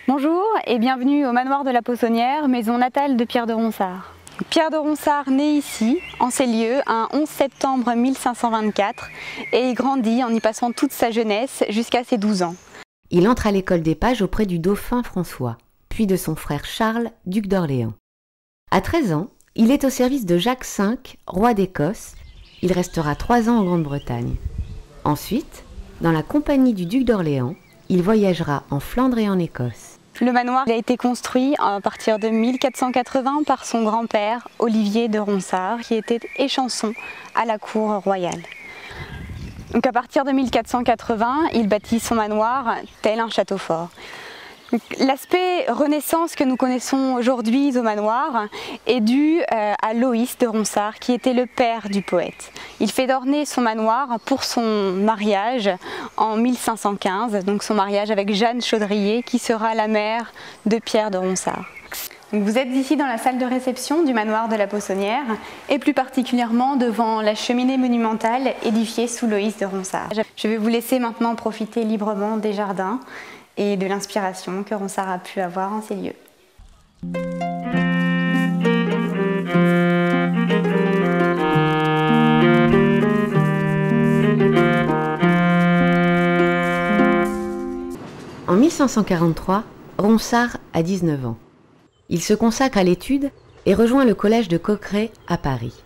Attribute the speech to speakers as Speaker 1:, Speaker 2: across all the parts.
Speaker 1: Bonjour et bienvenue au manoir de la Possonnière, maison natale de Pierre de Ronsard. Pierre de Ronsard naît ici, en ces lieux, un 11 septembre 1524 et il grandit en y passant toute sa jeunesse jusqu'à ses 12 ans.
Speaker 2: Il entre à l'école des pages auprès du dauphin François, puis de son frère Charles, duc d'Orléans. À 13 ans, il est au service de Jacques V, roi d'Écosse. Il restera 3 ans en Grande-Bretagne. Ensuite, dans la compagnie du duc d'Orléans, il voyagera en Flandre et en Écosse.
Speaker 1: Le manoir a été construit à partir de 1480 par son grand-père, Olivier de Ronsard, qui était échanson à la cour royale. Donc à partir de 1480, il bâtit son manoir tel un château fort. L'aspect renaissance que nous connaissons aujourd'hui au manoir est dû à Loïs de Ronsard, qui était le père du poète. Il fait d'orner son manoir pour son mariage en 1515, donc son mariage avec Jeanne Chaudrier, qui sera la mère de Pierre de Ronsard. Donc vous êtes ici dans la salle de réception du manoir de la Possonnière, et plus particulièrement devant la cheminée monumentale édifiée sous Loïs de Ronsard. Je vais vous laisser maintenant profiter librement des jardins et de l'inspiration que Ronsard a pu avoir en ces lieux.
Speaker 2: En 1543, Ronsard a 19 ans. Il se consacre à l'étude et rejoint le collège de Coqueret à Paris.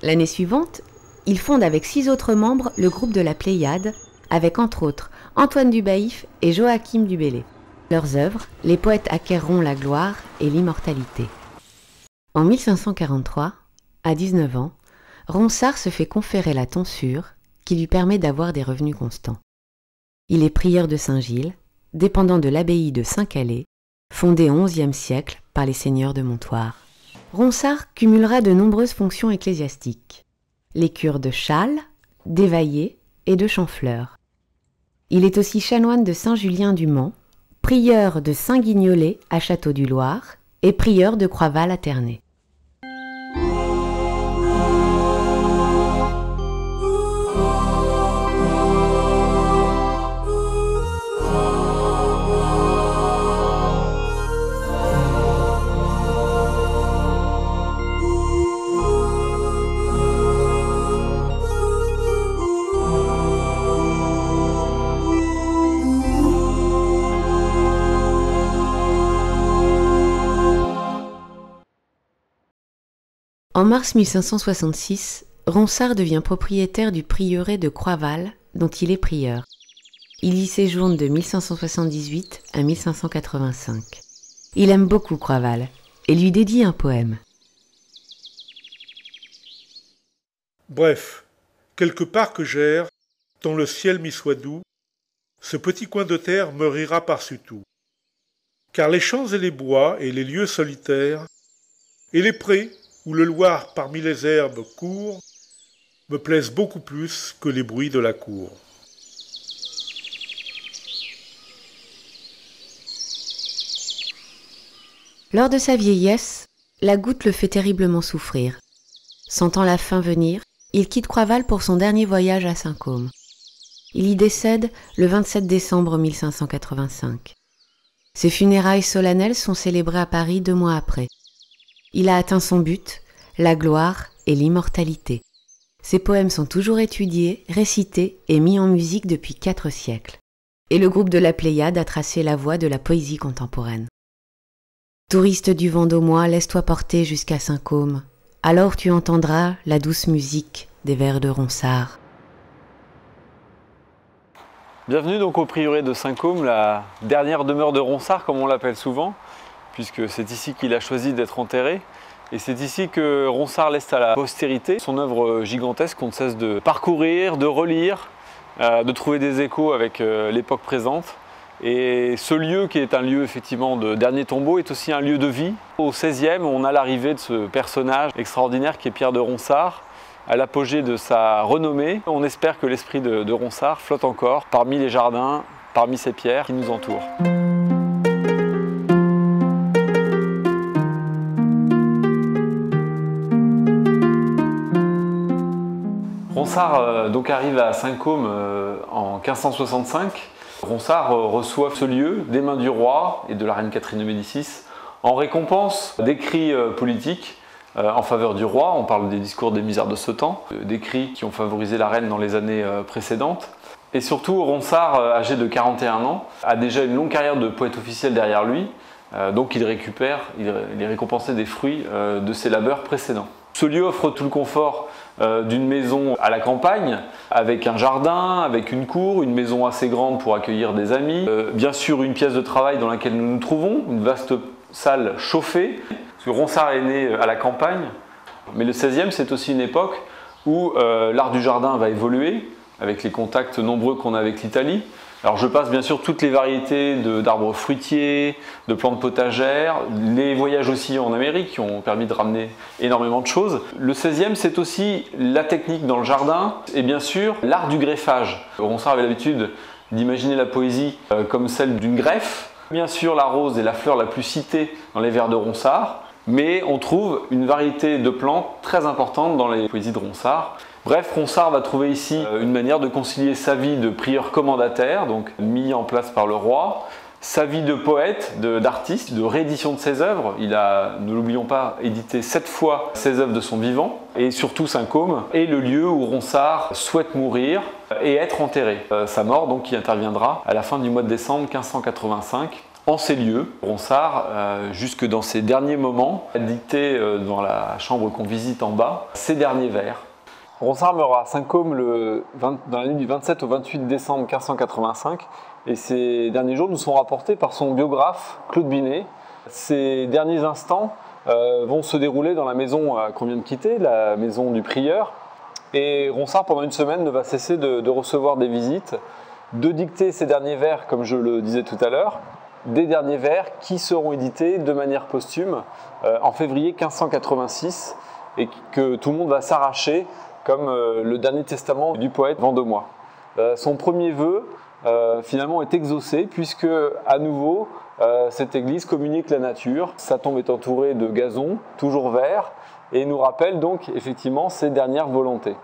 Speaker 2: L'année suivante, il fonde avec 6 autres membres le groupe de la Pléiade, avec entre autres Antoine du Baïf et Joachim du Bellay. Leurs œuvres, les poètes acquerront la gloire et l'immortalité. En 1543, à 19 ans, Ronsard se fait conférer la tonsure qui lui permet d'avoir des revenus constants. Il est prieur de Saint-Gilles, dépendant de l'abbaye de Saint-Calais, fondée au XIe siècle par les seigneurs de Montoire. Ronsard cumulera de nombreuses fonctions ecclésiastiques. Les cures de Chasles, d'Évaillé et de Champfleur. Il est aussi chanoine de Saint-Julien du Mans, prieur de Saint-Guignolet à Château-du-Loir et prieur de Croixval à Ternay. En mars 1566, Ronsard devient propriétaire du prieuré de Croixval, dont il est prieur. Il y séjourne de 1578 à 1585. Il aime beaucoup Croixval et lui dédie un poème.
Speaker 3: Bref, quelque part que j'erre, dont le ciel m'y soit doux, ce petit coin de terre me rira par-dessus tout. Car les champs et les bois et les lieux solitaires, et les prés, où le Loir parmi les herbes court, me plaisent beaucoup plus que les bruits de la cour.
Speaker 2: Lors de sa vieillesse, la goutte le fait terriblement souffrir. Sentant la faim venir, il quitte Croixval pour son dernier voyage à Saint-Côme. Il y décède le 27 décembre 1585. Ses funérailles solennelles sont célébrées à Paris 2 mois après. Il a atteint son but, la gloire et l'immortalité. Ses poèmes sont toujours étudiés, récités et mis en musique depuis 4 siècles. Et le groupe de la Pléiade a tracé la voie de la poésie contemporaine. Touriste du Vendômois, laisse-toi porter jusqu'à Saint-Côme. Alors tu entendras la douce musique des vers de Ronsard.
Speaker 4: Bienvenue donc au prieuré de Saint-Côme, la dernière demeure de Ronsard comme on l'appelle souvent, puisque c'est ici qu'il a choisi d'être enterré. Et c'est ici que Ronsard laisse à la postérité son œuvre gigantesque qu'on ne cesse de parcourir, de relire, de trouver des échos avec l'époque présente. Et ce lieu, qui est un lieu effectivement de dernier tombeau, est aussi un lieu de vie. Au XVIe, on a l'arrivée de ce personnage extraordinaire qui est Pierre de Ronsard, à l'apogée de sa renommée. On espère que l'esprit de Ronsard flotte encore parmi les jardins, parmi ces pierres qui nous entourent. Ronsard donc arrive à Saint-Côme en 1565. Ronsard reçoit ce lieu des mains du roi et de la reine Catherine de Médicis en récompense d'écrits politiques en faveur du roi. On parle des discours des misères de ce temps, d'écrits qui ont favorisé la reine dans les années précédentes. Et surtout, Ronsard, âgé de 41 ans, a déjà une longue carrière de poète officiel derrière lui, donc il est récompensé des fruits de ses labeurs précédents. Ce lieu offre tout le confort d'une maison à la campagne, avec un jardin, avec une cour, une maison assez grande pour accueillir des amis, bien sûr une pièce de travail dans laquelle nous nous trouvons, une vaste salle chauffée, parce que Ronsard est né à la campagne, mais le XVIe c'est aussi une époque où l'art du jardin va évoluer, avec les contacts nombreux qu'on a avec l'Italie. Alors je passe bien sûr toutes les variétés d'arbres fruitiers, de plantes potagères, les voyages aussi en Amérique qui ont permis de ramener énormément de choses. Le XVIe, c'est aussi la technique dans le jardin et bien sûr l'art du greffage. Ronsard avait l'habitude d'imaginer la poésie comme celle d'une greffe. Bien sûr la rose est la fleur la plus citée dans les vers de Ronsard, mais on trouve une variété de plantes très importante dans les poésies de Ronsard. Bref, Ronsard va trouver ici une manière de concilier sa vie de prieur commendataire, donc mis en place par le roi, sa vie de poète, d'artiste, de réédition de ses œuvres. Il a, ne l'oublions pas, édité 7 fois ses œuvres de son vivant, et surtout Saint-Côme, et le lieu où Ronsard souhaite mourir et être enterré. Sa mort, donc, qui interviendra à la fin du mois de décembre 1585. En ces lieux, Ronsard, jusque dans ses derniers moments, a dicté dans la chambre qu'on visite en bas, ses derniers vers. Ronsard meurt à Saint-Côme dans la nuit du 27 au 28 décembre 1585 et ces derniers jours nous sont rapportés par son biographe Claude Binet. Ces derniers instants vont se dérouler dans la maison qu'on vient de quitter, la maison du prieur, et Ronsard pendant une semaine ne va cesser de recevoir des visites, de dicter ses derniers vers comme je le disais tout à l'heure, des derniers vers qui seront édités de manière posthume en février 1586 et que tout le monde va s'arracher comme le dernier testament du poète vendômois. Son premier vœu finalement est exaucé puisque à nouveau cette église communique la nature. Sa tombe est entourée de gazon, toujours vert, et nous rappelle donc effectivement ses dernières volontés.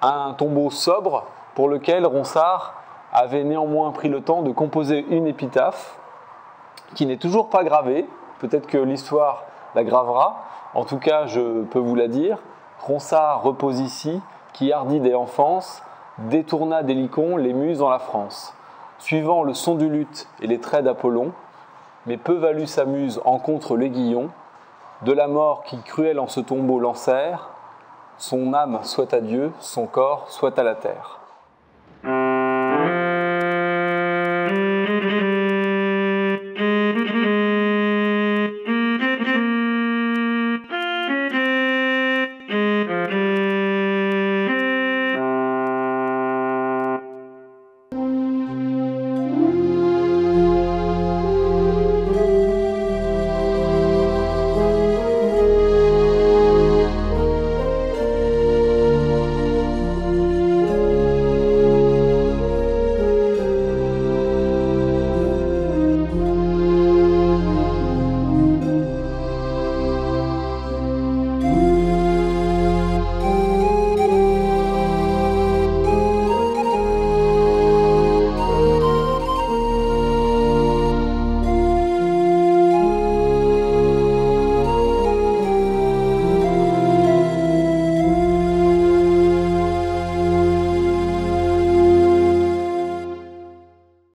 Speaker 4: Un tombeau sobre pour lequel Ronsard avait néanmoins pris le temps de composer une épitaphe qui n'est toujours pas gravée, peut-être que l'histoire la gravera, en tout cas je peux vous la dire. Ronsard repose ici, qui hardit des enfances, détourna des licons les muses en la France, suivant le son du luth et les traits d'Apollon, mais peu valut sa muse en contre l'aiguillon, de la mort qui cruelle en ce tombeau l'enserre, son âme soit à Dieu, son corps soit à la terre.